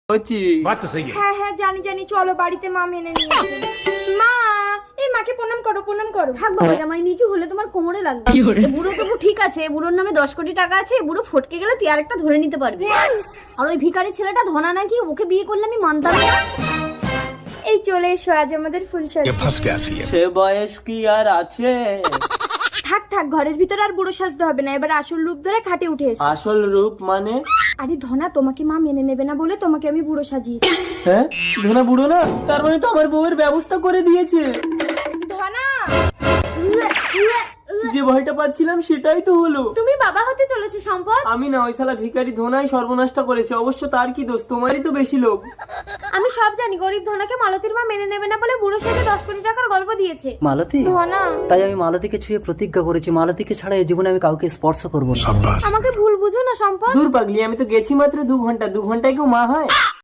হ্যাঁ হ্যাঁ জানি জানি, চলো বাড়িতে মা মেনে নিয়ে আসবে। মা, এই মাকে প্রণাম করো প্রণাম করো। থাক বাবা, জামাই নিচু হলে তোমার কোমরে লাগবে। এ বুড়ো তবু ঠিক আছে, বুড়োর নামে 10 কোটি টাকা আছে, বুড়ো ফটকে গেলে তুই আরেকটা ধরে নিতে পারবি। আর ওই ভিখারি ছেলেটা ধনা নাকি, ওকে বিয়ে করলে আমি মানতাম না। এই চলে এসো, আজ আমাদের ফুলসজ্জা। সে বয়স কি আর আছে? থাক থাক, ঘরের ভিতরে আর বুড়ো সাজতে হবে না, এবার আসল রূপ ধরে খাটে উঠে এসো। আসল রূপ মানে? আরে ধনা, তোমাকে মা মেনে নেবে না বলে তোমাকে আমি বুড়ো সাজিয়েছি। হ্যাঁ, ধনা বুড়ো না, তার মানে তো আমার বউয়ের ব্যবস্থা করে দিয়েছে। ধনা, যে ভয়টা পাচ্ছিলাম সেটাই তো হলো। তুমি বাবা হতে চলেছো সম্পদ। আমি না, ওই শালা ভিখারি ধনাই সর্বনাশটা করেছে। অবশ্য তার কি দোষ, তোমারই তো বেশি লোক। আমি সব জানি, গরিব ধনাকে মালতীর মা মেনে নেবে না বলে বুড়োর সাথে 10 কোটি টাকার গল্প দিয়েছে। মালতী, ধনা তাই আমি মালতীকে ছুঁয়ে প্রতিজ্ঞা করেছি, মালতীকে ছাড়া এই জীবনে আমি কাউকে স্পর্শ করবো না। আমাকে ভুল বুঝো না সম্পদ। দূর পাগলি, আমি তো গেছি মাত্র 2 ঘন্টা, 2 ঘন্টায় কেউ মা হয়?